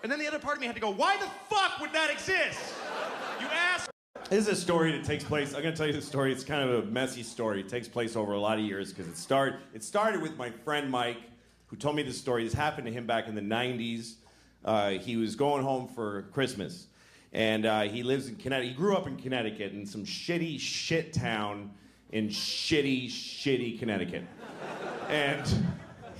And then the other part of me had to go, why the fuck would that exist? You ass. This is a story that takes place. I'm going to tell you the story. It's kind of a messy story. It takes place over a lot of years because it started with my friend Mike, who told me this story. This happened to him back in the 90s. He was going home for Christmas. And he lives in Connecticut. He grew up in Connecticut in some shitty shit town in shitty Connecticut. And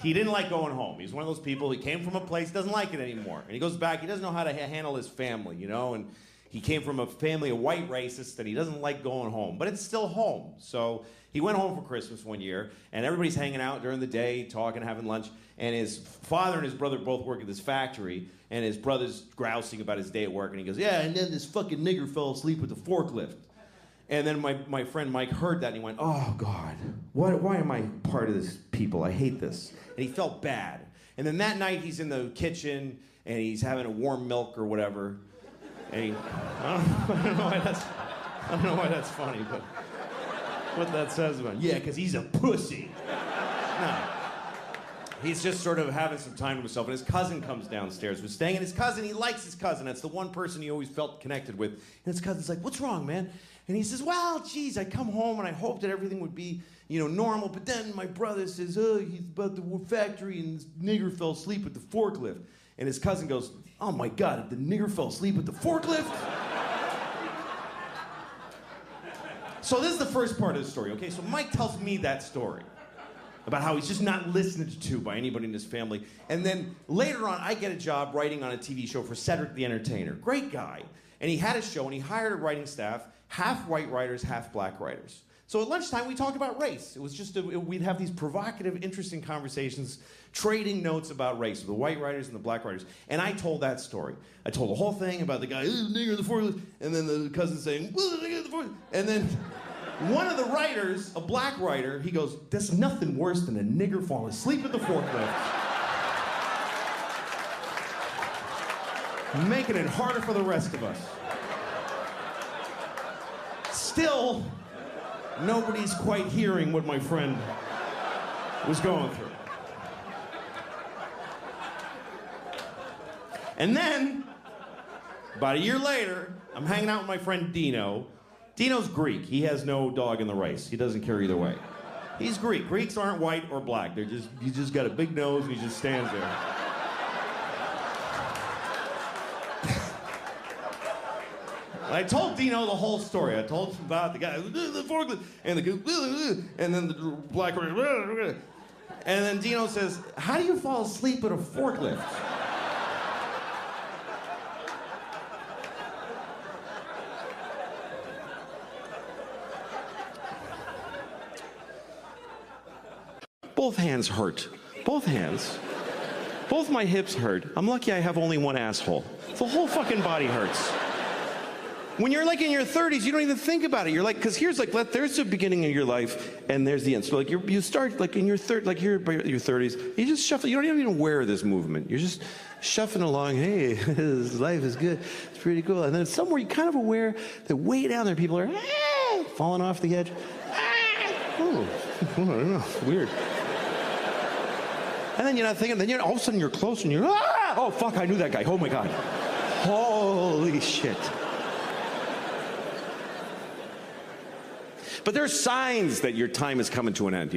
he didn't like going home. He's one of those people, he came from a place, doesn't like it anymore. And he goes back, he doesn't know how to handle his family, you know? And he came from a family of white racists and he doesn't like going home, but it's still home. So he went home for Christmas one year and everybody's hanging out during the day, talking, having lunch. And his father and his brother both work at this factory and his brother's grousing about his day at work. And he goes, yeah, and then this fucking nigger fell asleep with the forklift. And then my friend Mike heard that and he went, oh God, why am I part of this people? I hate this. And he felt bad. And then that night he's in the kitchen and he's having a warm milk or whatever. And I don't know why that's funny, but what that says about him. Yeah, because he's a pussy. No. He's just sort of having some time to himself, and his cousin comes downstairs. We're staying, and his cousin, he likes his cousin. That's the one person he always felt connected with. And his cousin's like, what's wrong, man? And he says, well, geez, I come home and I hoped that everything would be, normal, but then my brother says, oh, he's about the factory and this nigger fell asleep with the forklift. And his cousin goes, oh my God, the nigger fell asleep with the forklift? So this is the first part of the story, okay? So Mike tells me that story about how he's just not listened to by anybody in his family. And then later on, I get a job writing on a TV show for Cedric the Entertainer. Great guy. And he had a show and he hired a writing staff, half white writers, half black writers. So at lunchtime, we talked about race. It was just, we'd have these provocative, interesting conversations, trading notes about race, with the white writers and the black writers. And I told that story. I told the whole thing about the guy, nigger in the forklift, and then the cousin saying, nigger in the forklift. And then one of the writers, a black writer, he goes, there's nothing worse than a nigger falling asleep at the forklift. Making it harder for the rest of us. Still, nobody's quite hearing what my friend was going through. And then, about a year later, I'm hanging out with my friend Dino. Dino's Greek. He has no dog in the race. He doesn't care either way. He's Greek. Greeks aren't white or black. You just got a big nose and he just stands there. I told Dino the whole story. I told him about the guy, the forklift, and and then the black, and then Dino says, how do you fall asleep at a forklift? Both hands hurt. Both hands. Both my hips hurt. I'm lucky I have only one asshole. The whole fucking body hurts. When you're like in your 30s, you don't even think about it. You're like, because here's like, there's the beginning of your life, and there's the end. So like, you start like in your you're your 30s. You just shuffle. You don't even aware of this movement. You're just shuffling along. Hey, this life is good. It's pretty cool. And then somewhere you're kind of aware that way down there, people are falling off the edge. Oh, I don't know. Weird. And then you're not thinking. Then all of a sudden you're close, and you're oh fuck, I knew that guy. Oh my God. Holy shit. But there are signs that your time is coming to an end,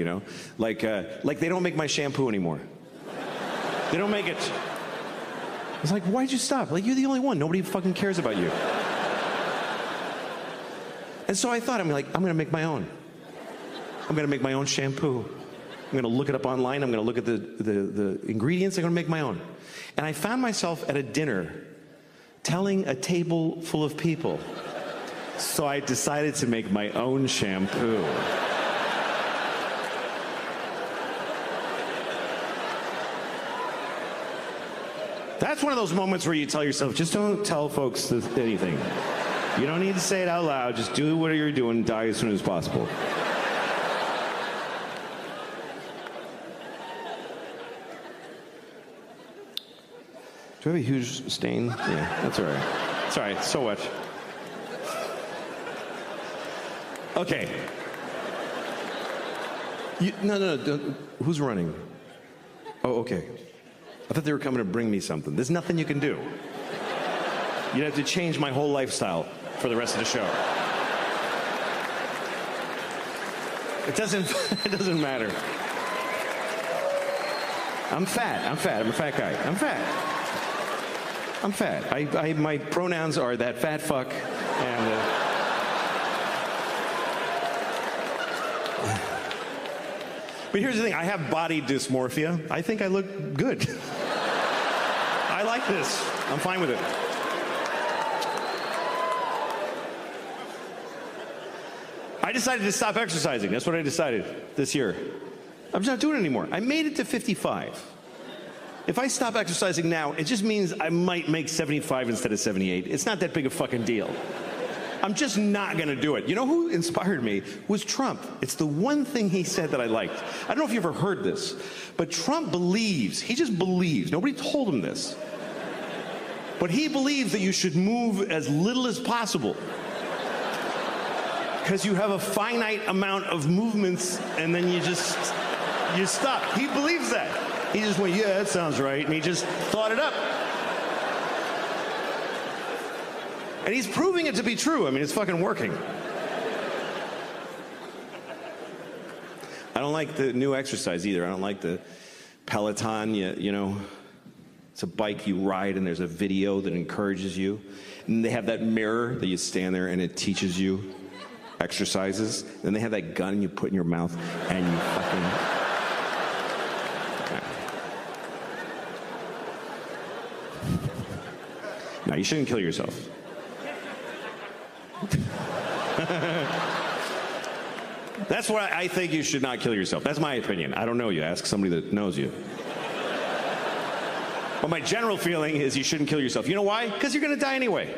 like they don't make my shampoo anymore. They don't make it. It's like, why'd you stop? Like, you're the only one. Nobody fucking cares about you. And so I thought, I'm gonna make my own. I'm gonna make my own shampoo. I'm gonna look it up online. I'm gonna look at the ingredients. I'm gonna make my own. And I found myself at a dinner telling a table full of people. So I decided to make my own shampoo. That's one of those moments where you tell yourself, just don't tell folks anything. You don't need to say it out loud. Just do whatever you're doing and die as soon as possible. Do I have a huge stain? Yeah, that's all right. It's all right. So what? Okay. No. Who's running? Oh, okay. I thought they were coming to bring me something. There's nothing you can do. You'd have to change my whole lifestyle for the rest of the show. It doesn't matter. I'm fat. I'm a fat guy. I'm fat. My pronouns are that fat fuck and... But here's the thing, I have body dysmorphia. I think I look good. I like this. I'm fine with it. I decided to stop exercising. That's what I decided this year. I'm just not doing it anymore. I made it to 55. If I stop exercising now, it just means I might make 75 instead of 78. It's not that big a fucking deal. I'm just not gonna do it. You know who inspired me? Was Trump. It's the one thing he said that I liked. I don't know if you ever heard this, but Trump believes, he just believes, nobody told him this, but he believes that you should move as little as possible because you have a finite amount of movements and then you stop. He believes that. He just went, yeah, that sounds right, and he just thought it up. And he's proving it to be true. I mean, it's fucking working. I don't like the new exercise either. I don't like the Peloton, you know. It's a bike you ride and there's a video that encourages you. And they have that mirror that you stand there and it teaches you exercises. Then they have that gun you put in your mouth and you fucking... No, you shouldn't kill yourself. That's why I think you should not kill yourself. That's my opinion. I don't know you. Ask somebody that knows you. But my general feeling is you shouldn't kill yourself. You know why? Because you're going to die anyway.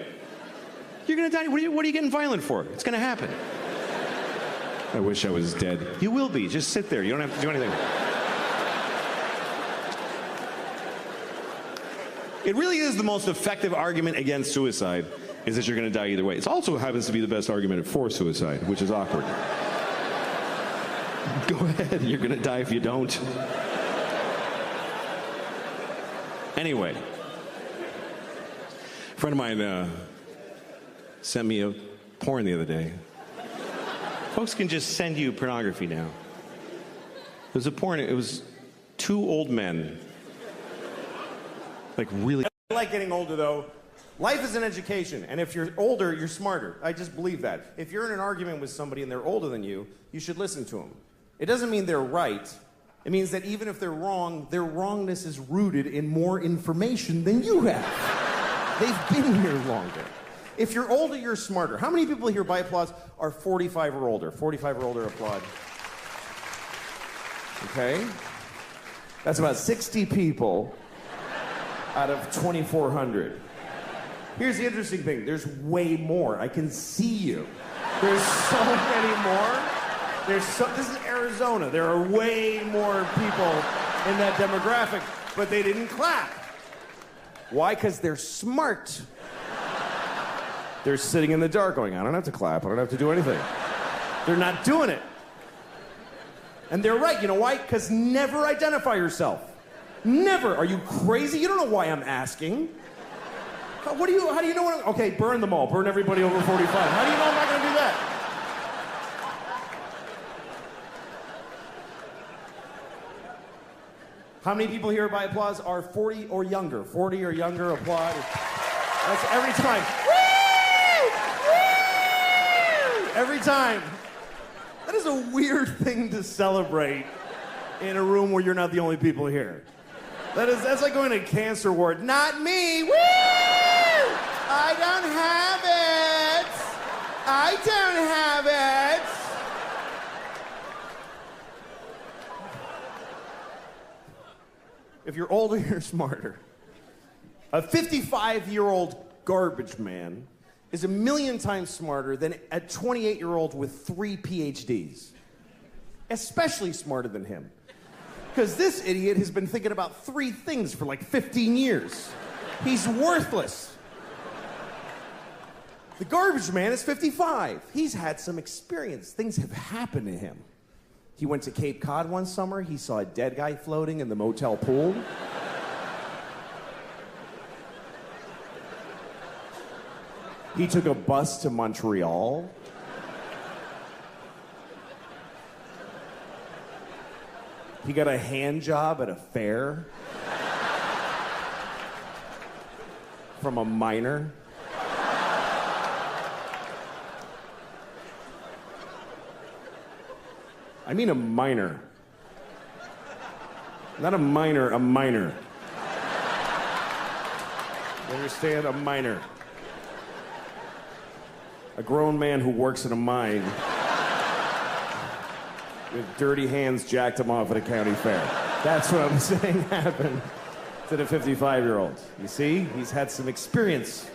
You're going to die. What are you getting violent for? It's going to happen. I wish I was dead. You will be. Just sit there. You don't have to do anything. It really is the most effective argument against suicide, is that you're going to die either way. It also happens to be the best argument for suicide, which is awkward. Go ahead, you're going to die if you don't. Anyway, a friend of mine sent me a porn the other day. Folks can just send you pornography now. It was a porn, it was two old men. Like really. I like getting older though. Life is an education, and if you're older, you're smarter. I just believe that. If you're in an argument with somebody and they're older than you, you should listen to them. It doesn't mean they're right. It means that even if they're wrong, their wrongness is rooted in more information than you have. They've been here longer. If you're older, you're smarter. How many people here by applause are 45 or older? 45 or older, applaud. Okay? That's about 60 people out of 2,400. Here's the interesting thing. There's way more. I can see you. There's so many more. This is Arizona. There are way more people in that demographic, but they didn't clap. Why? Because they're smart. They're sitting in the dark going, I don't have to clap. I don't have to do anything. They're not doing it. And they're right. You know why? Because never identify yourself. Never. Are you crazy? You don't know why I'm asking. How do you know what I'm... Okay, burn them all. Burn everybody over 45. How do you know I'm not going to do that? How many people here by applause are 40 or younger? 40 or younger, applaud. That's every time. Woo! Woo! Every time. That is a weird thing to celebrate in a room where you're not the only people here. That's like going to a cancer ward. Not me. Woo! I don't have it. I don't have it. If you're older, you're smarter. A 55-year-old garbage man is 1,000,000 times smarter than a 28-year-old with 3 PhDs. Especially smarter than him. Because this idiot has been thinking about 3 things for like 15 years. He's worthless. The garbage man is 55. He's had some experience. Things have happened to him. He went to Cape Cod one summer. He saw a dead guy floating in the motel pool. He took a bus to Montreal. He got a hand job at a fair from a miner. I mean a miner. Not a minor, a miner. You understand? A miner. A grown man who works in a mine with dirty hands jacked him off at a county fair. That's what I'm saying happened to the 55-year-old. You see? He's had some experience.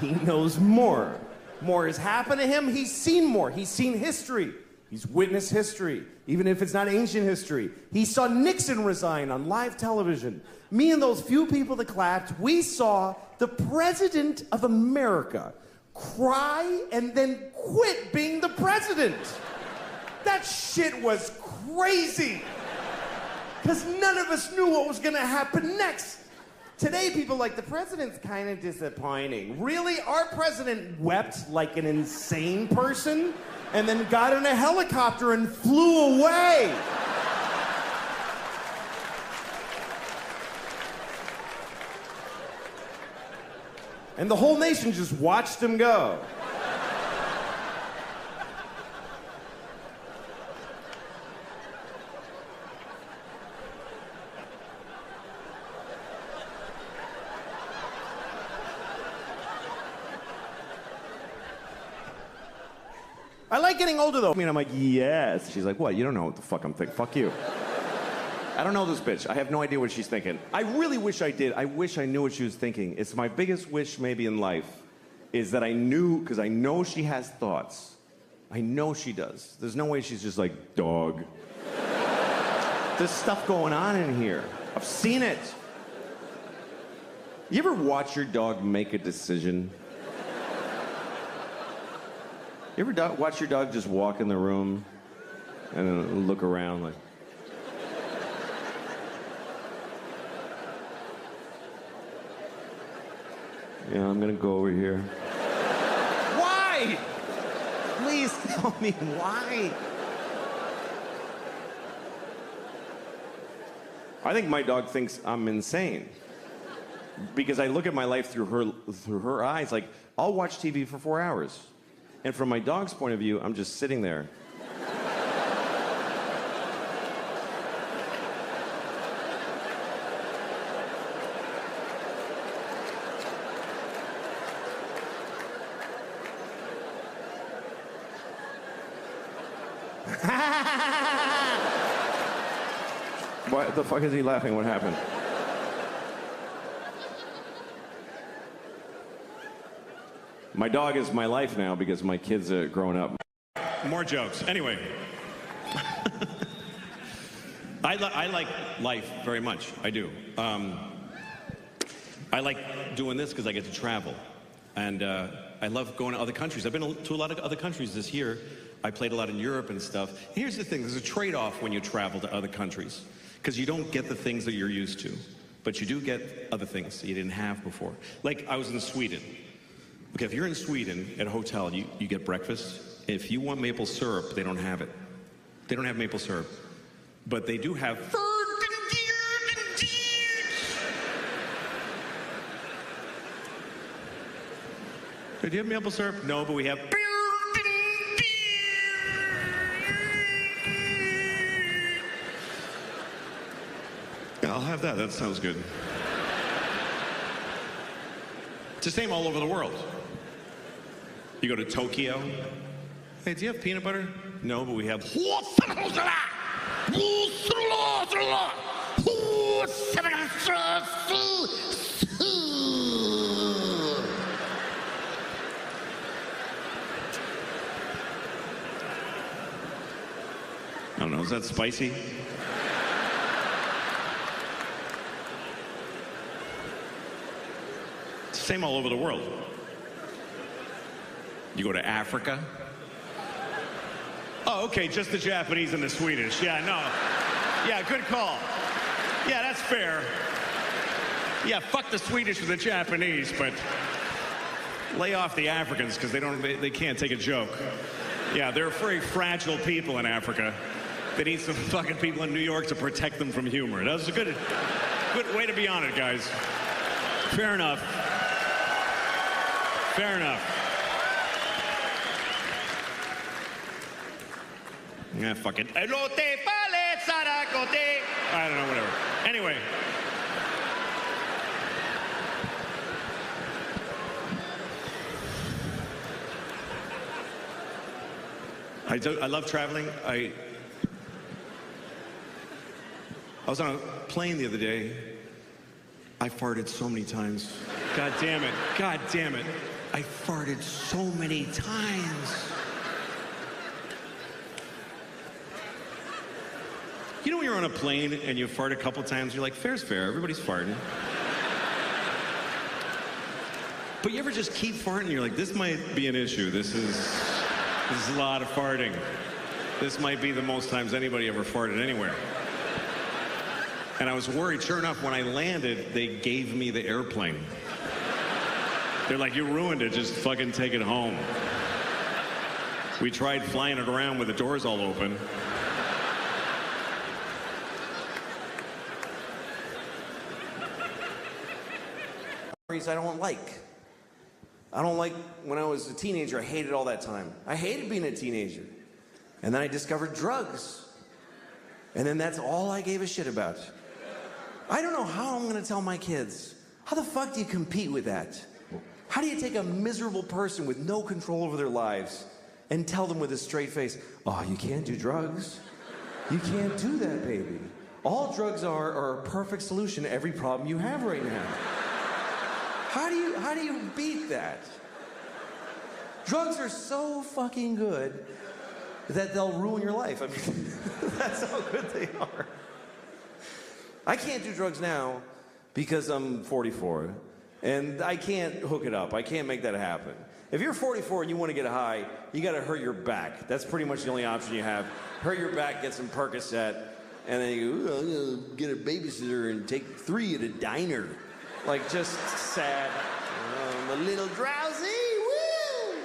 He knows more. More has happened to him. He's seen more. He's seen history. He's witnessed history, even if it's not ancient history. He saw Nixon resign on live television. Me and those few people that clapped, we saw the President of America cry and then quit being the president. That shit was crazy. Because none of us knew what was gonna happen next. Today, people like, the president's kind of disappointing. Really? Our president wept like an insane person and then got in a helicopter and flew away. And the whole nation just watched him go. I like getting older, though. I mean, I'm like, yes. She's like, what? You don't know what the fuck I'm thinking. Fuck you. I don't know this bitch. I have no idea what she's thinking. I really wish I did. I wish I knew what she was thinking. It's my biggest wish maybe in life is that I knew, because I know she has thoughts. I know she does. There's no way she's just like, dog. There's stuff going on in here. I've seen it. You ever watch your dog make a decision? You ever watch your dog just walk in the room and then look around like... Yeah, I'm gonna go over here. Why? Please tell me why. I think my dog thinks I'm insane. Because I look at my life through her eyes. Like, I'll watch TV for 4 hours. And from my dog's point of view, I'm just sitting there. What the fuck is he laughing? What happened? My dog is my life now because my kids are growing up. More jokes. Anyway. I like life very much. I do. I like doing this because I get to travel. And I love going to other countries. I've been to a lot of other countries this year. I played a lot in Europe and stuff. Here's the thing. There's a trade-off when you travel to other countries. Because you don't get the things that you're used to. But you do get other things that you didn't have before. Like, I was in Sweden. Okay, if you're in Sweden at a hotel, you get breakfast. If you want maple syrup, they don't have it. They don't have maple syrup. But they do have... Do you have maple syrup? No, but we have... I'll have that. That sounds good. It's the same all over the world. You go to Tokyo. Hey, do you have peanut butter? No, but we have... I don't know, is that spicy? Same all over the world. You go to Africa. Oh, okay, just the Japanese and the Swedish. Yeah, no. Yeah, good call. Yeah, that's fair. Yeah, fuck the Swedish or the Japanese, but Lay off the Africans because they can't take a joke. Yeah, they're very fragile people in Africa. They need some fucking people in New York to protect them from humor. That was a good way to be on it, guys. Fair enough. Fair enough. Yeah, fuck it. I don't know, whatever. Anyway. I love traveling. I was on a plane the other day. I farted so many times. God damn it. God damn it. I farted so many times. You know when you're on a plane and you fart a couple times, you're like, fair's fair, everybody's farting. But you ever just keep farting and you're like, this might be an issue. This is a lot of farting. This might be the most times anybody ever farted anywhere. And I was worried. Sure enough, when I landed, they gave me the airplane. They're like, you ruined it. Just fucking take it home. We tried flying it around with the doors all open. I don't like. When I was a teenager, I hated all that time. I hated being a teenager. And then I discovered drugs. And then that's all I gave a shit about. I don't know how I'm gonna tell my kids. How the fuck do you compete with that? How do you take a miserable person with no control over their lives and tell them with a straight face, oh, you can't do drugs. You can't do that, baby. All drugs are a perfect solution to every problem you have right now. How do you beat that? Drugs are so fucking good that they'll ruin your life. I mean, that's how good they are. I can't do drugs now because I'm 44, and I can't hook it up. I can't make that happen. If you're 44 and you want to get high, you got to hurt your back. That's pretty much the only option you have. Hurt your back, get some Percocet, and then you go, I'm gonna get a babysitter and take 3 at a diner. Like, just sad. I'm a little drowsy. Woo!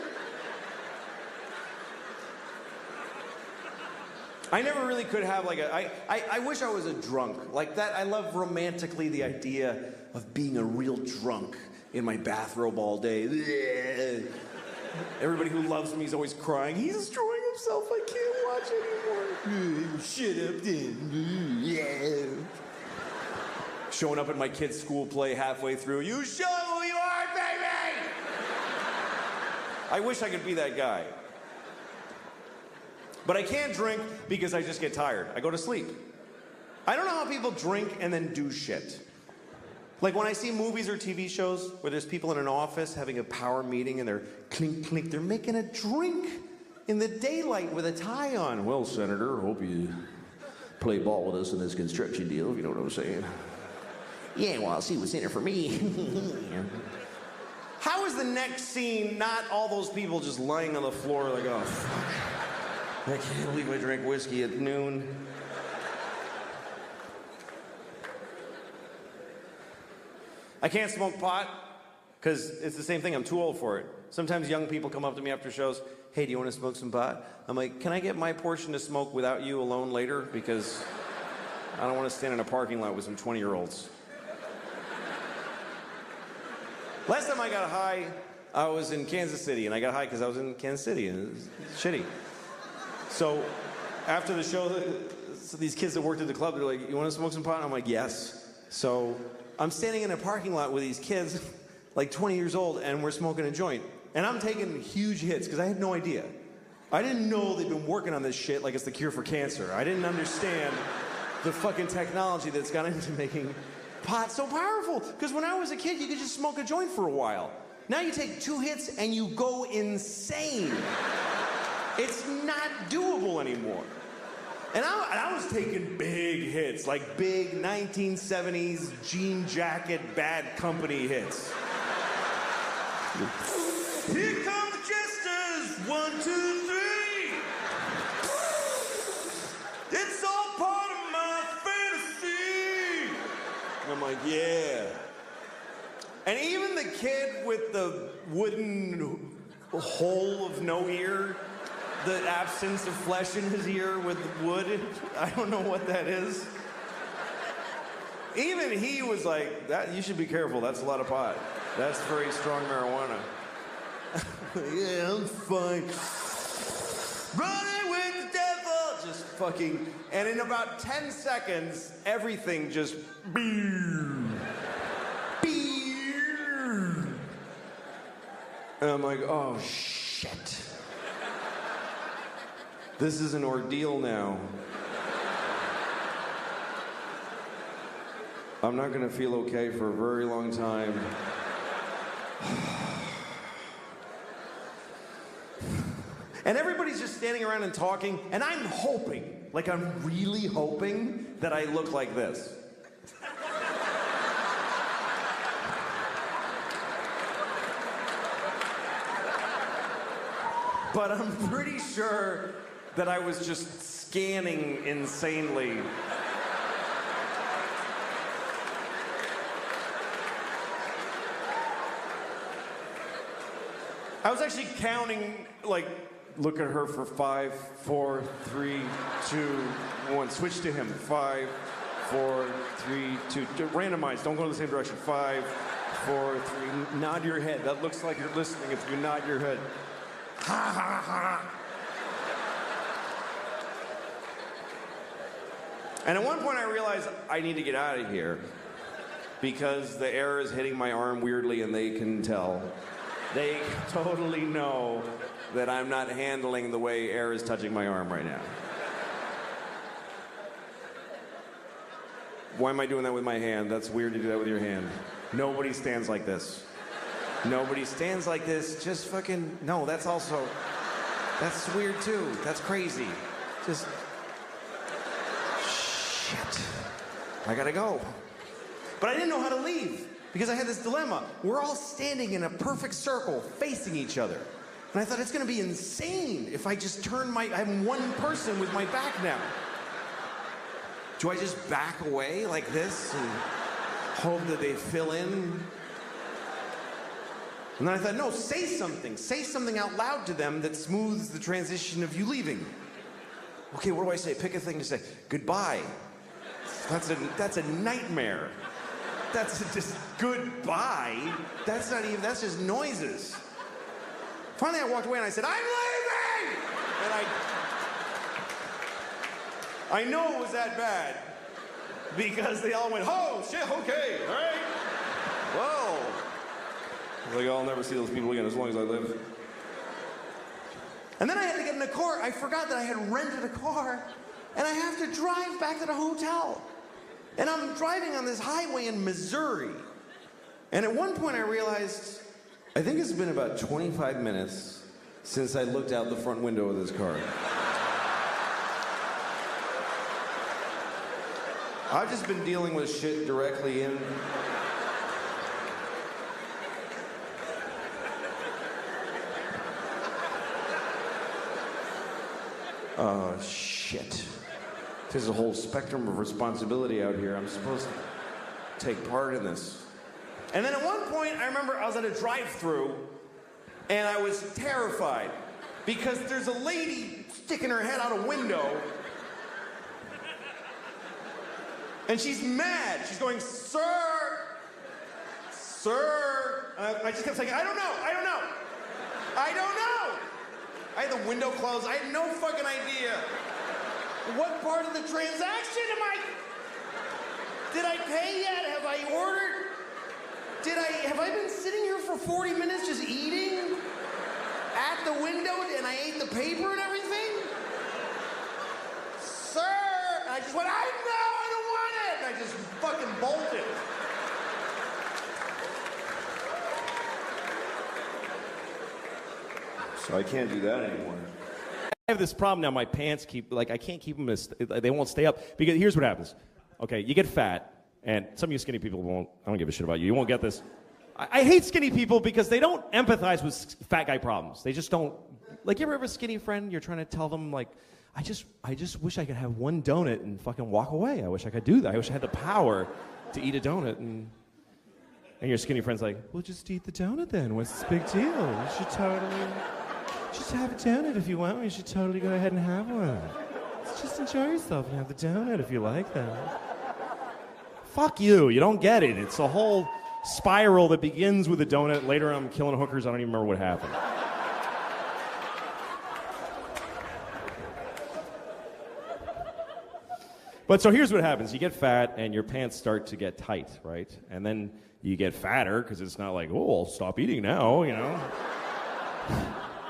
I never really could have like I wish I was a drunk. Like that, I love romantically the idea of being a real drunk in my bathrobe all day. Everybody who loves me is always crying. He's destroying himself. I can't watch anymore. Shut up then. Yeah. Showing up at my kid's school play halfway through. You show who you are, baby! I wish I could be that guy. But I can't drink because I just get tired. I go to sleep. I don't know how people drink and then do shit. Like when I see movies or TV shows where there's people in an office having a power meeting and they're clink, clink, they're making a drink in the daylight with a tie on. Well, Senator, hope you play ball with us in this construction deal, if you know what I'm saying. Yeah, well, I'll see what's in it for me. How is the next scene not all those people just lying on the floor like, oh, fuck. I can't believe I drank whiskey at noon. I can't smoke pot because it's the same thing. I'm too old for it. Sometimes young people come up to me after shows, hey, do you want to smoke some pot? I'm like, can I get my portion to smoke without you alone later? Because I don't want to stand in a parking lot with some 20-year-olds. Last time I got high, I was in Kansas City, and I got high because I was in Kansas City, and it was shitty. So after the show, so these kids that worked at the club, they're like, you want to smoke some pot? And I'm like, yes. So I'm standing in a parking lot with these kids, like 20 years old, and we're smoking a joint. And I'm taking huge hits because I had no idea. I didn't know they'd been working on this shit like it's the cure for cancer. I didn't understand the fucking technology that's gone into making pot so powerful. Because when I was a kid, you could just smoke a joint for a while. Now you take 2 hits and you go insane. It's not doable anymore. And I was taking big hits, like big 1970s jean jacket, Bad Company hits. Here come the jesters, 1, 2, 3. It's all part of my fantasy. And I'm like, yeah. And even the kid with the wooden hole of no ear, the absence of flesh in his ear with wood, I don't know what that is. Even he was like, "That you should be careful, that's a lot of pot. That's very strong marijuana." Yeah, I'm fine. Running with the devil! Just fucking, and in about 10 seconds, everything just and I'm like, oh shit. This is an ordeal now. I'm not gonna feel okay for a very long time. And everybody's just standing around and talking, and I'm hoping, like I'm really hoping that I look like this. But I'm pretty sure that I was just scanning insanely. I was actually counting, like, look at her for 5, 4, 3, 2, 1. Switch to him. 5, 4, 3, 2. Randomize. Don't go in the same direction. 5, 4, 3. Nod your head. That looks like you're listening if you nod your head. Ha ha ha. And at one point I realized I need to get out of here because the air is hitting my arm weirdly and they can tell. They totally know that I'm not handling the way air is touching my arm right now. Why am I doing that with my hand? That's weird to do that with your hand. Nobody stands like this. Nobody stands like this. Just fucking, no, that's also, that's weird too. That's crazy. Just, shit. I gotta go. But I didn't know how to leave because I had this dilemma. We're all standing in a perfect circle facing each other. And I thought it's gonna be insane if I just turn I'm one person with my back now. Do I just back away like this and hope that they fill in? And then I thought, no, say something. Say something out loud to them that smooths the transition of you leaving. Okay, what do I say? Pick a thing to say. Goodbye. That's a nightmare. That's just goodbye. That's not even, that's just noises. Finally, I walked away and I said, I'm leaving! And I know it was that bad because they all went, oh, shit, okay, all right. Whoa. Like, I'll never see those people again as long as I live. And then I had to get in a car. I forgot that I had rented a car, and I have to drive back to the hotel. And I'm driving on this highway in Missouri. And at one point I realized, I think it's been about 25 minutes since I looked out the front window of this car. I've just been dealing with shit directly in. Oh, shit. There's a whole spectrum of responsibility out here. I'm supposed to take part in this. And then at one point, I remember I was at a drive-thru, and I was terrified because there's a lady sticking her head out a window, and she's mad. She's going, sir, sir. And I just kept saying, I don't know, I don't know, I don't know. I had the window closed. I had no fucking idea. What part of the transaction am I? Did I pay yet? Have I ordered? Have I been sitting here for 40 minutes just eating at the window and I ate the paper and everything? Sir! And I just went, I don't want it! And I just fucking bolted. So I can't do that anymore. I have this problem now. My pants I can't keep them they won't stay up. Because here's what happens. Okay, you get fat, and some of you skinny people won't, I don't give a shit about you. You won't get this. I hate skinny people because they don't empathize with fat guy problems. They just don't. Like, you ever have a skinny friend, you're trying to tell them, like, I just wish I could have one donut and fucking walk away. I wish I could do that. I wish I had the power to eat a donut and And your skinny friend's like, well, just eat the donut then. What's this big deal? You should totally just have a donut if you want. You should totally go ahead and have one. Just enjoy yourself and have the donut if you like that. Fuck you. You don't get it. It's a whole spiral that begins with a donut. Later I'm killing hookers. I don't even remember what happened. But so here's what happens. You get fat and your pants start to get tight, right? And then you get fatter because it's not like, oh, I'll stop eating now, you know?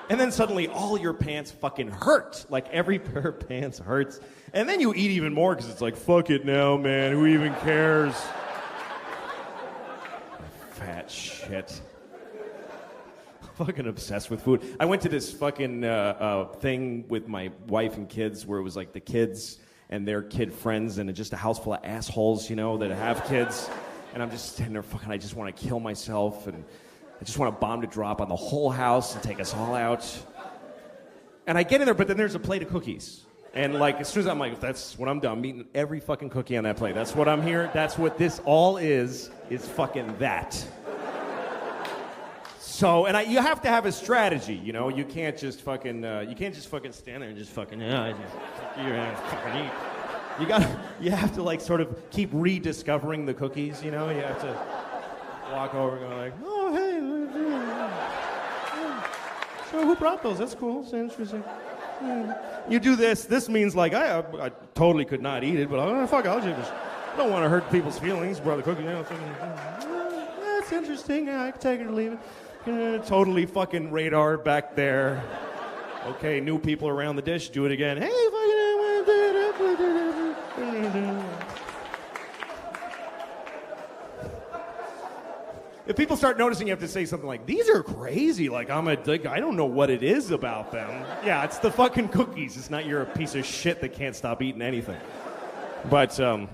And then suddenly all your pants fucking hurt. Like every pair of pants hurts. And then you eat even more because it's like, fuck it now, man. Who even cares? Fat shit. Fucking obsessed with food. I went to this fucking thing with my wife and kids where it was like the kids and their kid friends and just a house full of assholes, you know, that have kids. And I'm just standing there fucking, I just want to kill myself and I just want a bomb to drop on the whole house and take us all out. And I get in there, but then there's a plate of cookies. And like, as soon as I'm like, that's when I'm done, I'm eating every fucking cookie on that plate. That's what I'm here. That's what this all is fucking that. So, and you have to have a strategy, you know? You can't just fucking stand there and just fucking, fucking eat. You have to like sort of keep rediscovering the cookies, you know? You have to walk over and go like, oh, hey, so who brought those? That's cool, that's interesting. You do this. This means like I totally could not eat it, but fuck, I don't want to hurt people's feelings. Brought the cookie. You know, that's interesting. Yeah, I can take it or leave it. Totally fucking radar back there. Okay, new people around the dish. Do it again. Hey, if people start noticing, you have to say something like, these are crazy. Like, I don't know what it is about them. Yeah, it's the fucking cookies. It's not you're a piece of shit that can't stop eating anything. But, so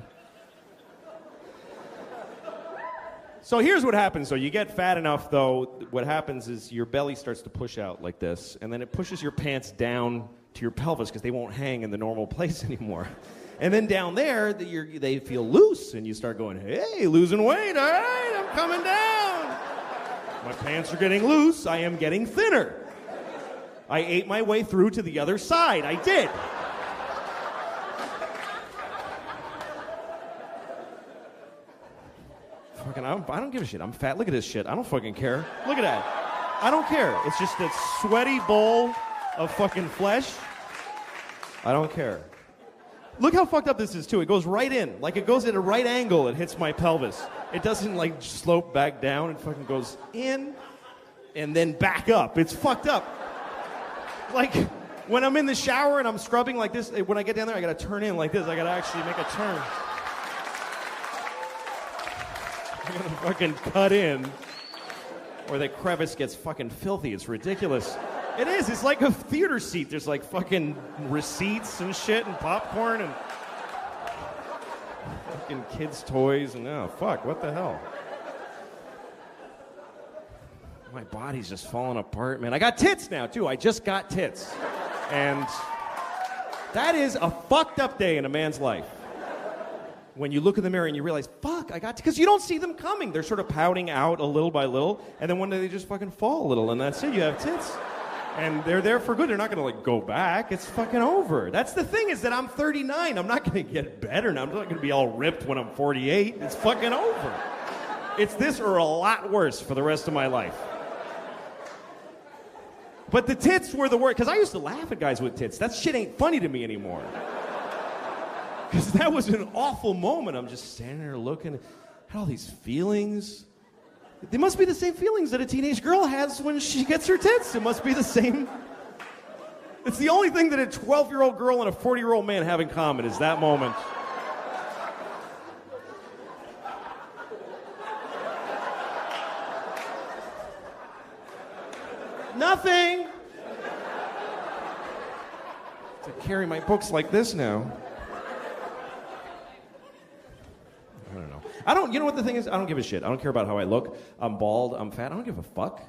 here's what happens. So you get fat enough, though, what happens is your belly starts to push out like this, and then it pushes your pants down to your pelvis because they won't hang in the normal place anymore. And then down there, they feel loose, and you start going, hey, losing weight, all right, I'm coming down. My pants are getting loose. I am getting thinner. I ate my way through to the other side. I did. Fucking, I don't give a shit. I'm fat. Look at this shit. I don't fucking care. Look at that. I don't care. It's just a sweaty bowl of fucking flesh. I don't care. Look how fucked up this is, too. It goes right in. Like, it goes at a right angle. It hits my pelvis. It doesn't, like, slope back down. It fucking goes in and then back up. It's fucked up. Like, when I'm in the shower and I'm scrubbing like this, when I get down there, I gotta turn in like this. I gotta actually make a turn. I gotta fucking cut in, or that crevice gets fucking filthy. It's ridiculous. It is. It's like a theater seat. There's like fucking receipts and shit and popcorn and fucking kids' toys and oh fuck, what the hell? My body's just falling apart, man. I got tits now too. I just got tits, and that is a fucked up day in a man's life. When you look in the mirror and you realize, fuck, I got because you don't see them coming. They're sort of pouting out a little by little, and then one day they just fucking fall a little, and that's it. You have tits. And they're there for good. They're not going to, like, go back. It's fucking over. That's the thing is that I'm 39. I'm not going to get better now. I'm not going to be all ripped when I'm 48. It's fucking over. It's this or a lot worse for the rest of my life. But the tits were the worst. Because I used to laugh at guys with tits. That shit ain't funny to me anymore. Because that was an awful moment. I'm just standing there looking at all these feelings. They must be the same feelings that a teenage girl has when she gets her tits. It must be the same. It's the only thing that a 12-year-old girl and a 40-year-old man have in common is that moment. Nothing. To carry my books like this now. I don't know. You know what the thing is? I don't give a shit. I don't care about how I look. I'm bald. I'm fat. I don't give a fuck.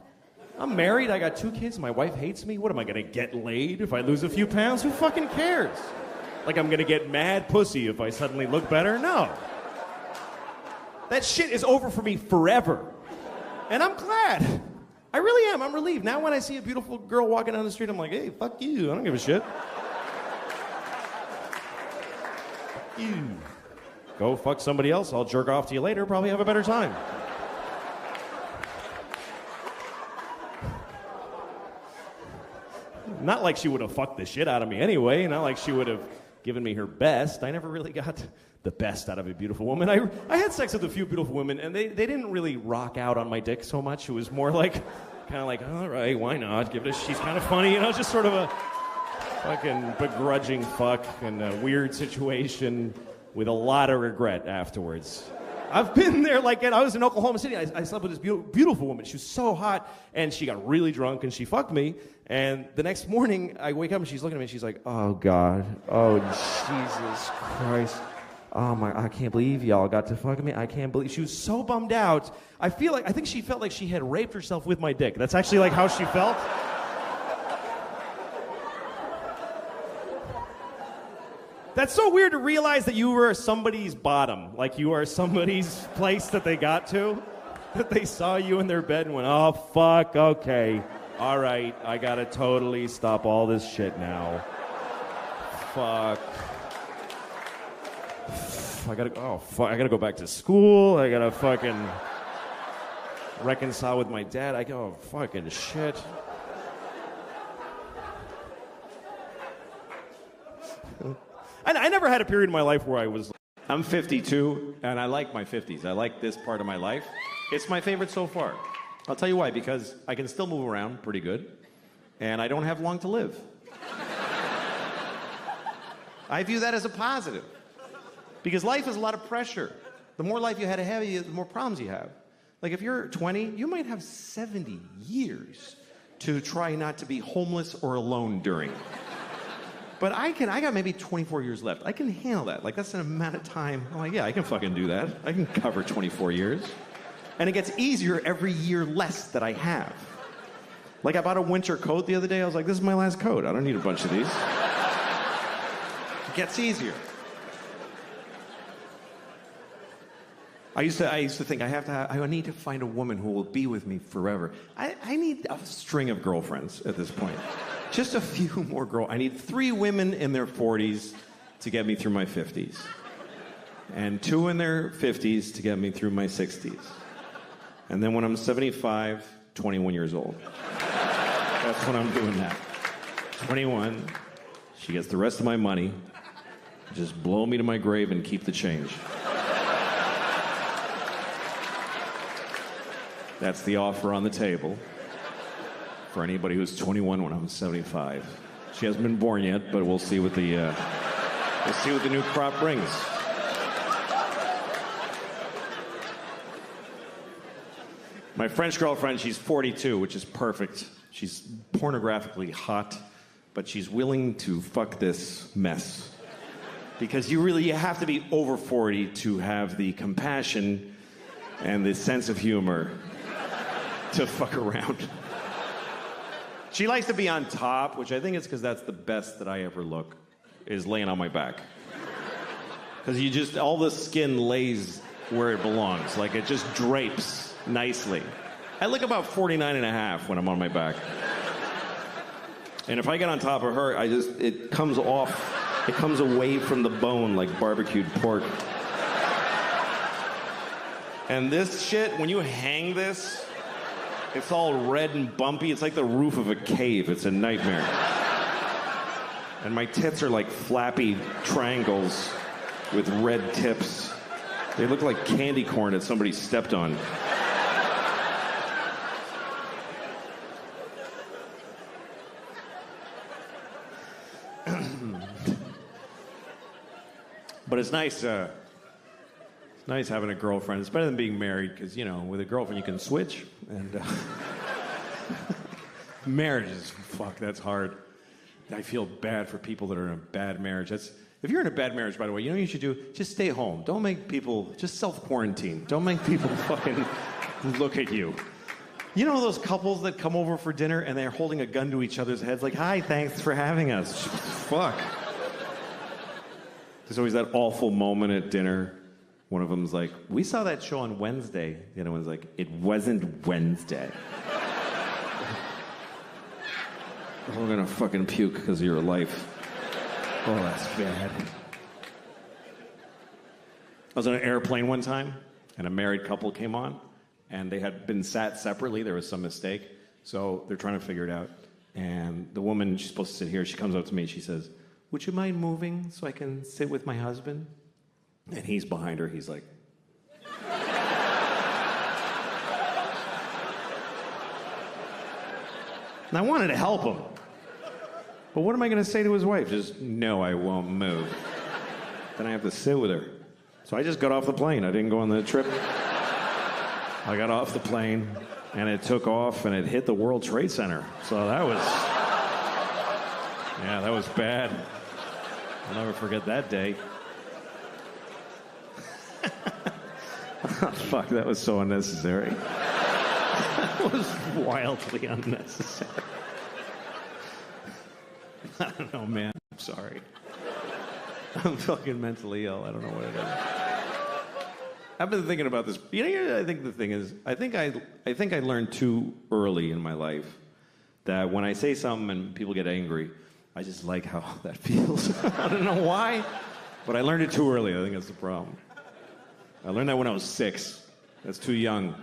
I'm married. I got 2 kids. My wife hates me. What am I going to get laid if I lose a few pounds? Who fucking cares? Like I'm going to get mad pussy if I suddenly look better? No. That shit is over for me forever. And I'm glad. I really am. I'm relieved. Now when I see a beautiful girl walking down the street, I'm like, hey, fuck you. I don't give a shit. Fuck you. Go fuck somebody else. I'll jerk off to you later. Probably have a better time. Not like she would have fucked the shit out of me anyway. Not like she would have given me her best. I never really got the best out of a beautiful woman. I had sex with a few beautiful women, and they didn't really rock out on my dick so much. It was more like, kind of like, all right, why not? Give it a, she's kind of funny, you know, just sort of a fucking begrudging fuck in a weird situation with a lot of regret afterwards. I've been there, like, I was in Oklahoma City. I slept with this beautiful woman. She was so hot, and she got really drunk, and she fucked me. And the next morning, I wake up, and she's looking at me, and she's like, oh, God. Oh, Jesus Christ. Oh, my, I can't believe y'all got to fuck me. I can't believe. She was so bummed out. I think she felt like she had raped herself with my dick. That's actually, like, how she felt. That's so weird to realize that you were somebody's bottom. Like you are somebody's place that they got to. That they saw you in their bed and went, oh, fuck, okay. All right, I gotta totally stop all this shit now. Fuck. I gotta go back to school. I gotta fucking reconcile with my dad. I go, oh, fucking shit. I never had a period in my life where I was... I'm 52, and I like my 50s. I like this part of my life. It's my favorite so far. I'll tell you why, because I can still move around pretty good, and I don't have long to live. I view that as a positive, because life is a lot of pressure. The more life you had ahead of you, the more problems you have. Like if you're 20, you might have 70 years to try not to be homeless or alone during. But I got maybe 24 years left. I can handle that. Like, that's an amount of time. I'm like, yeah, I can fucking do that. I can cover 24 years. And it gets easier every year less that I have. Like, I bought a winter coat the other day. I was like, this is my last coat. I don't need a bunch of these. It gets easier. I used to think I need to find a woman who will be with me forever. I need a string of girlfriends at this point. Just a few more I need 3 women in their 40s to get me through my 50s. And 2 in their 50s to get me through my 60s. And then when I'm 75, 21 years old. That's when I'm doing that. 21, she gets the rest of my money. Just blow me to my grave and keep the change. That's the offer on the table. For anybody who's 21 when I'm 75. She hasn't been born yet, but we'll see what the new crop brings. My French girlfriend, she's 42, which is perfect. She's pornographically hot, but she's willing to fuck this mess. Because you have to be over 40 to have the compassion and the sense of humor to fuck around. She likes to be on top, which I think is because that's the best that I ever look, is laying on my back. Because all the skin lays where it belongs. Like, it just drapes nicely. I look about 49 and a half when I'm on my back. And if I get on top of her, it comes off, it comes away from the bone like barbecued pork. And this shit, when you hang this, it's all red and bumpy. It's like the roof of a cave. It's a nightmare. And my tits are like flappy triangles with red tips. They look like candy corn that somebody stepped on. But it's nice. It's nice having a girlfriend. It's better than being married because, with a girlfriend you can switch. And marriage is, that's hard. I feel bad for people that are in a bad marriage. If you're in a bad marriage, by the way, you know what you should do? Just stay home. Don't make people, just self-quarantine. Don't make people fucking look at you. You know those couples that come over for dinner and they're holding a gun to each other's heads like, hi, thanks for having us. Fuck. There's always that awful moment at dinner One of them's like, we saw that show on Wednesday. The other one's like, it wasn't Wednesday. I'm gonna fucking puke because of your life. Oh, that's bad. I was on an airplane one time, and a married couple came on, and they had been sat separately. There was some mistake, so they're trying to figure it out. And the woman, she's supposed to sit here, she comes up to me and she says, would you mind moving so I can sit with my husband? And he's behind her, he's like... And I wanted to help him. But what am I going to say to his wife? Just, no, I won't move. Then I have to sit with her. So I just got off the plane. I didn't go on the trip. I got off the plane, and it took off, and it hit the World Trade Center. So that was... Yeah, that was bad. I'll never forget that day. Oh, fuck, that was so unnecessary. That was wildly unnecessary. I don't know, man. I'm sorry. I'm fucking mentally ill. I don't know what it is. I've been thinking about this. You know, I think the thing is, I think I learned too early in my life that when I say something and people get angry, I just like how that feels. I don't know why, but I learned it too early. I think that's the problem. I learned that when I was 6. That's too young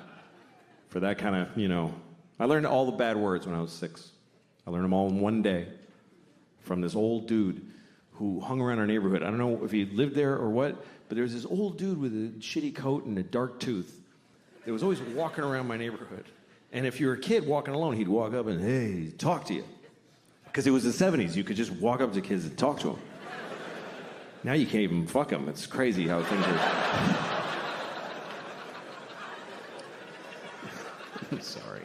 for that kind of, you know. I learned all the bad words when I was 6. I learned them all in one day from this old dude who hung around our neighborhood. I don't know if he lived there or what, but there was this old dude with a shitty coat and a dark tooth that was always walking around my neighborhood. And if you were a kid walking alone, he'd walk up and, hey, talk to you. Because it was the 70s. You could just walk up to kids and talk to them. Now you can't even fuck them. It's crazy how things are... I'm sorry.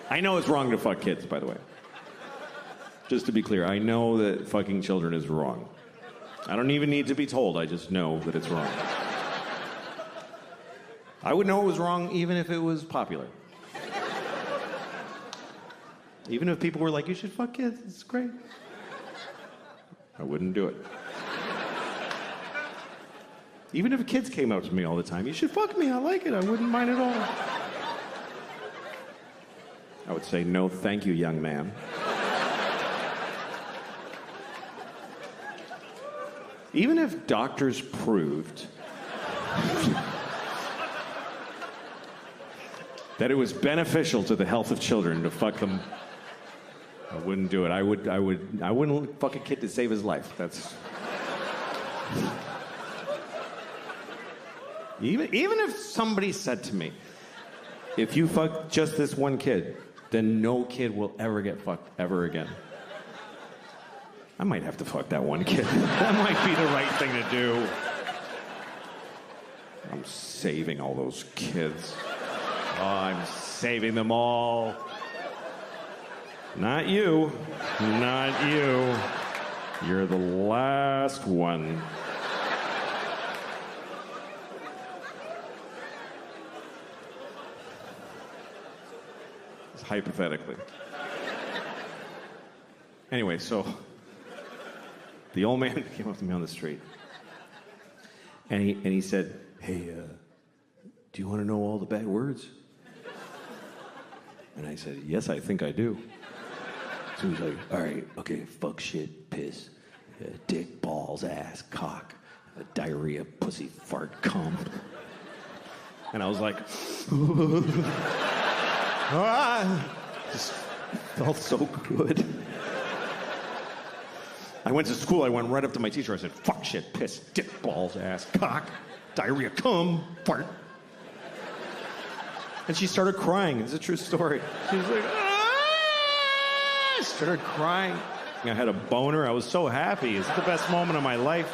I know it's wrong to fuck kids, by the way. Just to be clear, I know that fucking children is wrong. I don't even need to be told. I just know that it's wrong. I would know it was wrong even if it was popular. Even if people were like, you should fuck kids, it's great. I wouldn't do it. Even if kids came up to me all the time, you should fuck me, I like it, I wouldn't mind at all. I would say, no, thank you, young man. Even if doctors proved that it was beneficial to the health of children to fuck them, I wouldn't do it. I wouldn't fuck a kid to save his life. That's... Even if somebody said to me, if you fuck just this one kid, then no kid will ever get fucked ever again. I might have to fuck that one kid. That might be the right thing to do. I'm saving all those kids. Oh, I'm saving them all. Not you. Not you. You're the last one. Hypothetically. Anyway, so the old man came up to me on the street, and he said, hey, do you want to know all the bad words? And I said, yes, I think I do. So he's like, all right, okay, fuck, shit, piss, dick, balls, ass, cock, diarrhea, pussy, fart, cum. And I was like, just felt so good. I went to school, I went right up to my teacher, I said, fuck, shit, piss, dick, balls, ass, cock, diarrhea, cum, fart. And she started crying. It's a true story. She was like, ah! Started crying. I had a boner. I was so happy. It's the best moment of my life.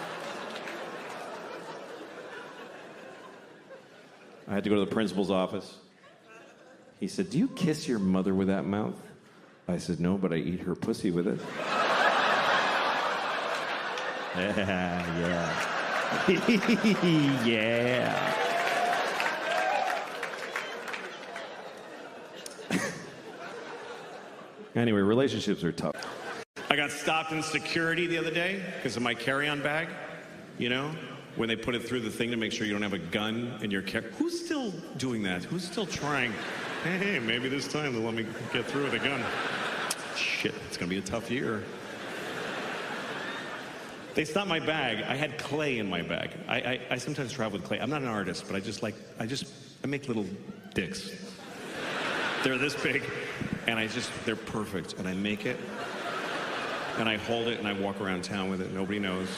I had to go to the principal's office. He said, do you kiss your mother with that mouth? I said, no, but I eat her pussy with it. Yeah. Yeah. Anyway, relationships are tough. I got stopped in security the other day because of my carry-on bag, you know? when they put it through the thing to make sure you don't have a gun in your car. Who's still doing that? Who's still trying? Hey, maybe this time they'll let me get through with a gun. Shit, it's gonna be a tough year. They stopped my bag. I had clay in my bag. I sometimes travel with clay. I'm not an artist, but I make little dicks. They're this big, and they're perfect. And I make it, and I hold it, and I walk around town with it. Nobody knows.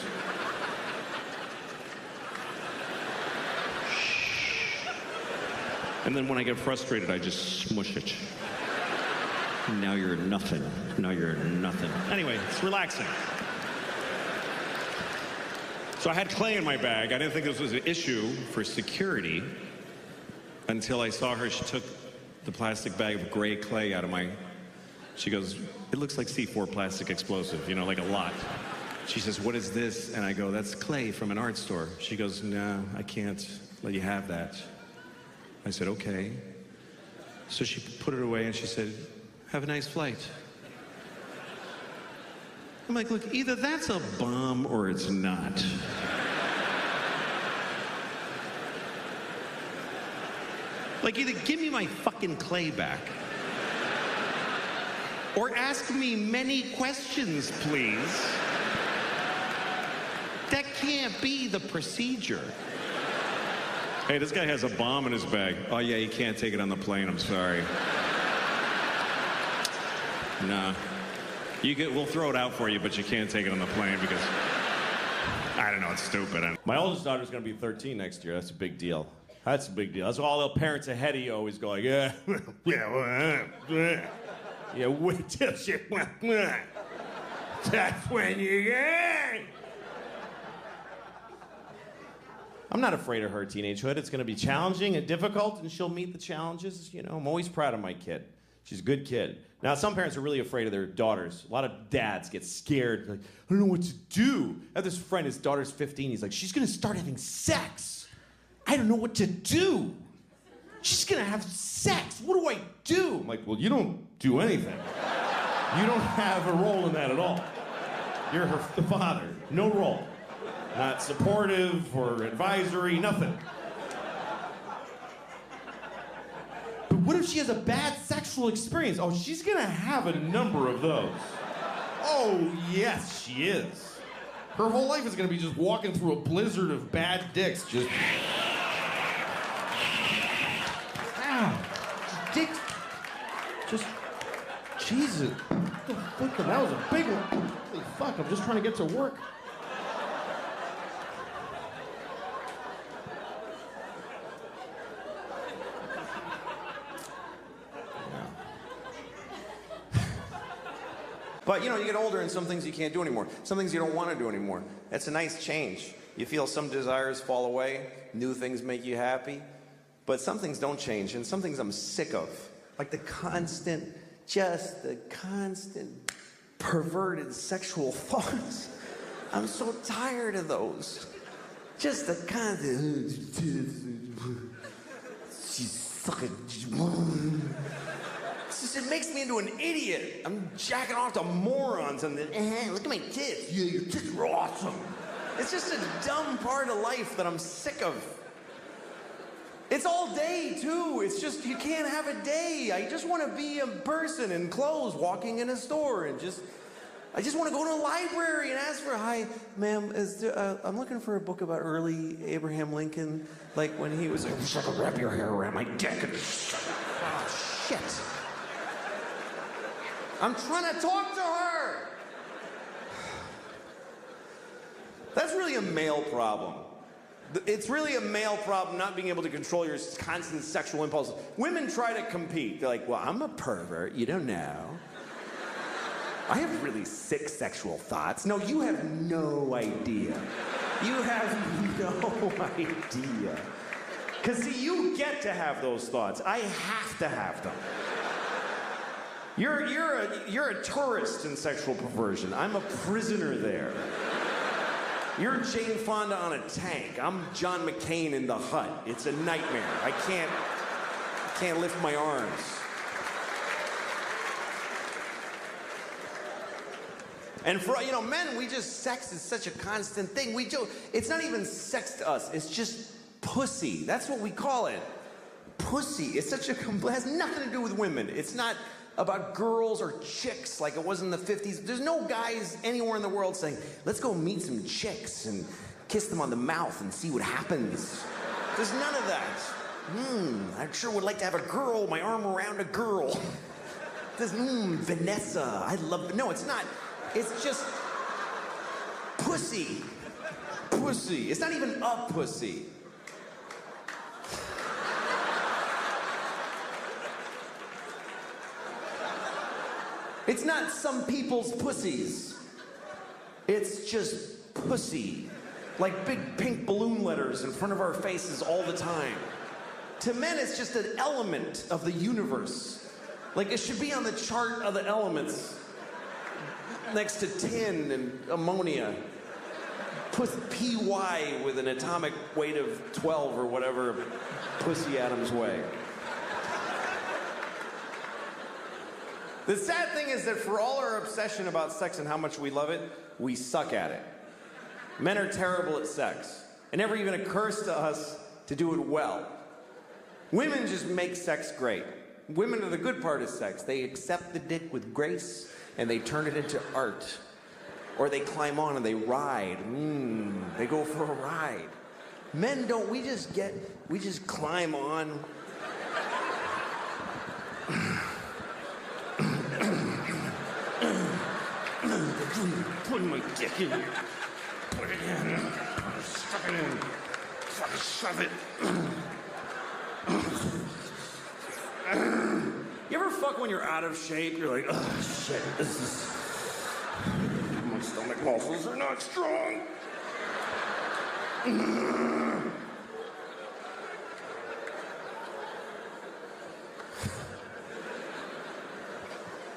And then when I get frustrated, I just smush it. Now you're nothing. Now you're nothing. Anyway, it's relaxing. So I had clay in my bag. I didn't think this was an issue for security until I saw her. She took the plastic bag of gray clay out of she goes, it looks like C4 plastic explosive, you know, like a lot. She says, what is this? And I go, that's clay from an art store. She goes, no, I can't let you have that. I said, okay. So she put it away and she said, have a nice flight. I'm like, look, either that's a bomb or it's not. Like, either give me my fucking clay back, or ask me many questions, please. That can't be the procedure. Hey, this guy has a bomb in his bag. Oh yeah, you can't take it on the plane, I'm sorry. Nah. We'll throw it out for you, but you can't take it on the plane because, I don't know, it's stupid. My oldest daughter's gonna be 13 next year. That's a big deal. That's a big deal. That's why all the parents ahead of you always go like, yeah, yeah, wait till she, that's when you get. I'm not afraid of her teenagehood. It's gonna be challenging and difficult, and she'll meet the challenges. You know, I'm always proud of my kid. She's a good kid. Now, some parents are really afraid of their daughters. A lot of dads get scared. Like, I don't know what to do. I have this friend, his daughter's 15. He's like, she's gonna start having sex. I don't know what to do. She's gonna have sex. What do I do? I'm like, well, you don't do anything. You don't have a role in that at all. You're the father. No role. Not supportive or advisory, nothing. But what if she has a bad sexual experience? Oh, she's gonna have a number of those. Oh, yes, she is. Her whole life is gonna be just walking through a blizzard of bad dicks, just... Ow. Dicks. Just... Jesus. What the fuck? That was a big one. Holy fuck, I'm just trying to get to work. But, you know, you get older and some things you can't do anymore. Some things you don't want to do anymore. That's a nice change. You feel some desires fall away. New things make you happy. But some things don't change, and some things I'm sick of. Like the constant perverted sexual thoughts. I'm so tired of those. Just the constant... She's fucking... It makes me into an idiot. I'm jacking off to morons and then, look at my tits. Yeah, your tits are awesome. It's just a dumb part of life that I'm sick of. It's all day, too. It's just, you can't have a day. I just want to be a person in clothes walking in a store and I just want to go to a library and ask for, hi, ma'am, I'm looking for a book about early Abraham Lincoln, like when he was like, wrap your hair around my dick and oh, shit. I'm trying to talk to her. That's really a male problem. It's really a male problem not being able to control your constant sexual impulses. Women try to compete. They're like, well, I'm a pervert. You don't know. I have really sick sexual thoughts. No, you have no idea. You have no idea. Because, see, you get to have those thoughts. I have to have them. You're a tourist in sexual perversion. I'm a prisoner there. You're Jane Fonda on a tank. I'm John McCain in The Hut. It's a nightmare. I can't lift my arms. And for, men, sex is such a constant thing. It's not even sex to us. It's just pussy. That's what we call it. Pussy. It's such a, it has nothing to do with women. It's not about girls or chicks like it was in the 50s. There's no guys anywhere in the world saying, let's go meet some chicks and kiss them on the mouth and see what happens. There's none of that. I sure would like to have a girl, my arm around a girl. There's, Vanessa, I love, no, it's not. It's just pussy. Pussy. It's not even a pussy. It's not some people's pussies. It's just pussy. Like big pink balloon letters in front of our faces all the time. To men, it's just an element of the universe. Like it should be on the chart of the elements next to tin and ammonia. Put PY with an atomic weight of 12 or whatever pussy atoms weigh. The sad thing is that for all our obsession about sex and how much we love it, we suck at it. Men are terrible at sex. It never even occurs to us to do it well. Women just make sex great. Women are the good part of sex. They accept the dick with grace and they turn it into art. Or they climb on and they ride. They go for a ride. Men don't, we just climb on. Put my dick in here. Put it in. Stuff it in. Fucking shove it. You ever fuck when you're out of shape? You're like, oh shit, my stomach muscles are not strong.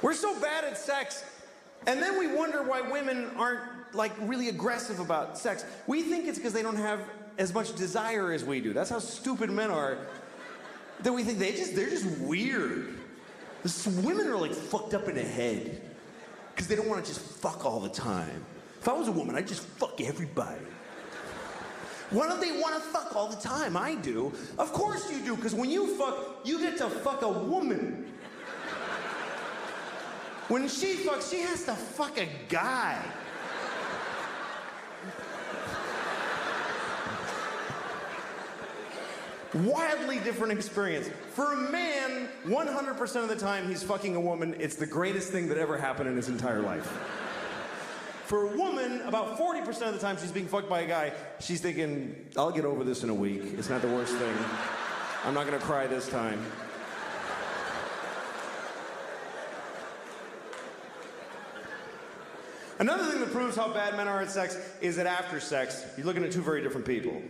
We're so bad at sex. And then we wonder why women aren't like really aggressive about sex. We think it's because they don't have as much desire as we do. That's how stupid men are. That we think they're just weird. Women are like fucked up in the head because they don't want to just fuck all the time. If I was a woman, I'd just fuck everybody. Why don't they want to fuck all the time? I do. Of course you do, because when you fuck, you get to fuck a woman. When she fucks, she has to fuck a guy. Wildly different experience. For a man, 100% of the time he's fucking a woman, it's the greatest thing that ever happened in his entire life. For a woman, about 40% of the time she's being fucked by a guy, she's thinking, I'll get over this in a week. It's not the worst thing. I'm not gonna cry this time. Another thing that proves how bad men are at sex is that after sex, you're looking at two very different people.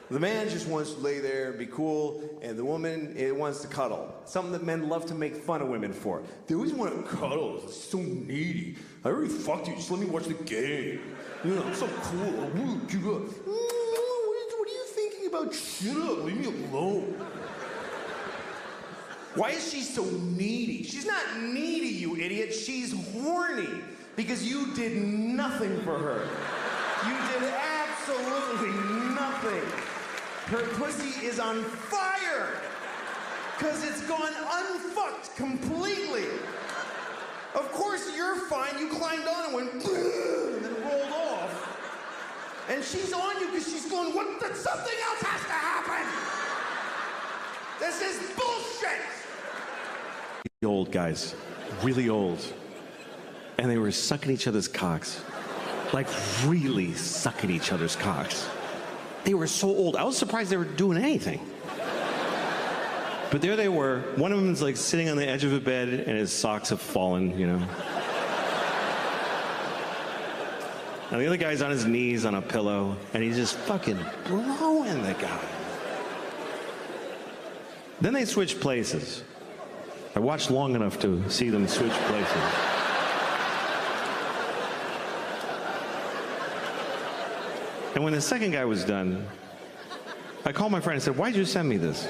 The man just wants to lay there, be cool, and the woman wants to cuddle. Something that men love to make fun of women for. They always want to cuddle. It's so needy. I already fucked you. Just let me watch the game. You know, I'm so cool. What are you thinking about? Shut up. Leave me alone. Why is she so needy? She's not needy, you idiot. She's horny. Because you did nothing for her. You did absolutely nothing. Her pussy is on fire. Because it's gone unfucked completely. Of course you're fine. You climbed on and went, and then rolled off. And she's on you because she's going, something else has to happen. This is bullshit. Old guys, really old. And they were sucking each other's cocks. Like really sucking each other's cocks. They were so old. I was surprised they were doing anything. But there they were. One of them is like sitting on the edge of a bed and his socks have fallen, you know. And the other guy's on his knees on a pillow and he's just fucking blowing the guy. Then they switched places. I watched long enough to see them switch places. And when the second guy was done, I called my friend and said, why'd you send me this?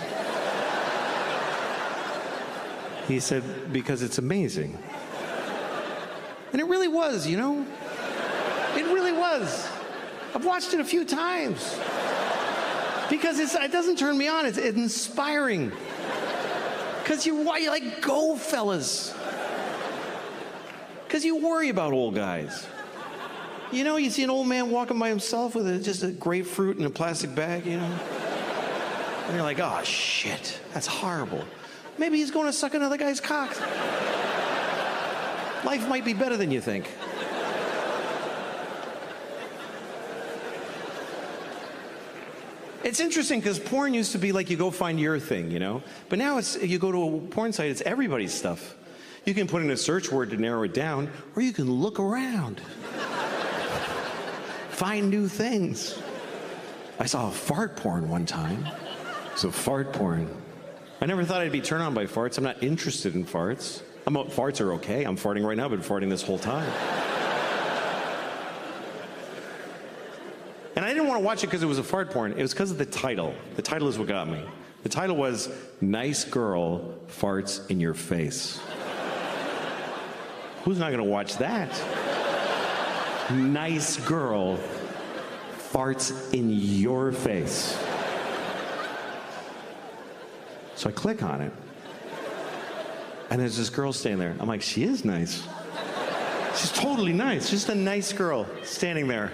He said, because it's amazing. And it really was, you know? It really was. I've watched it a few times. Because it doesn't turn me on, it's inspiring. Because you're like, go, fellas. Because you worry about old guys. You know, you see an old man walking by himself with just a grapefruit in a plastic bag, you know? And you're like, oh, shit, that's horrible. Maybe he's going to suck another guy's cock. Life might be better than you think. It's interesting because porn used to be like you go find your thing, you know? But now you go to a porn site, it's everybody's stuff. You can put in a search word to narrow it down, or you can look around. Find new things. I saw a fart porn one time. So fart porn. I never thought I'd be turned on by farts. I'm not interested in farts. Farts are okay. I'm farting right now. I've been farting this whole time. And I didn't want to watch it because it was a fart porn. It was because of the title. The title is what got me. The title was Nice Girl Farts in Your Face. Who's not going to watch that? Nice girl farts in your face. So I click on it. And there's this girl standing there. I'm like, she is nice. She's totally nice. Just a nice girl standing there.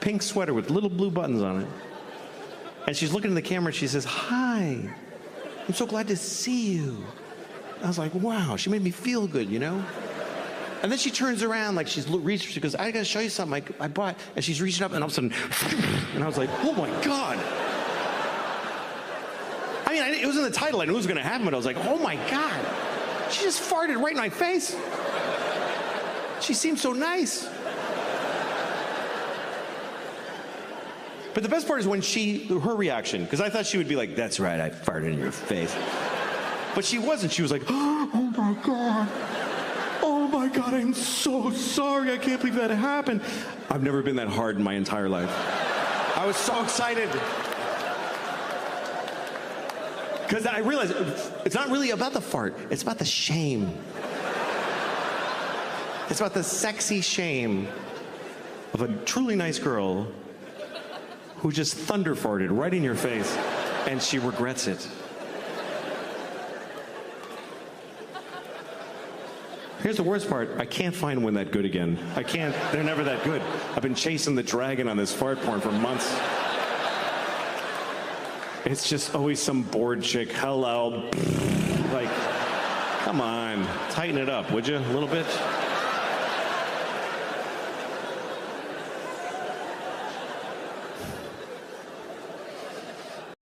Pink sweater with little blue buttons on it. And she's looking in the camera and she says, hi, I'm so glad to see you. I was like, wow, she made me feel good, you know? And then she turns around like she's reached, she goes, I gotta show you something I bought. And she's reaching up and all of a sudden, and I was like, oh my God. I mean, it was in the title, I knew it was gonna happen, but I was like, oh my God. She just farted right in my face. She seemed so nice. But the best part is when her reaction, because I thought she would be like, that's right, I farted in your face. But she wasn't, she was like, oh my God. Oh my God, I'm so sorry. I can't believe that happened. I've never been that hard in my entire life. I was so excited. Because I realized it's not really about the fart. It's about the shame. It's about the sexy shame of a truly nice girl who just thunder farted right in your face, and she regrets it. Here's the worst part. I can't find one that good again. I can't. They're never that good. I've been chasing the dragon on this fart porn for months. It's just always some bored chick. Hello. Like, come on. Tighten it up, would you? A little bit?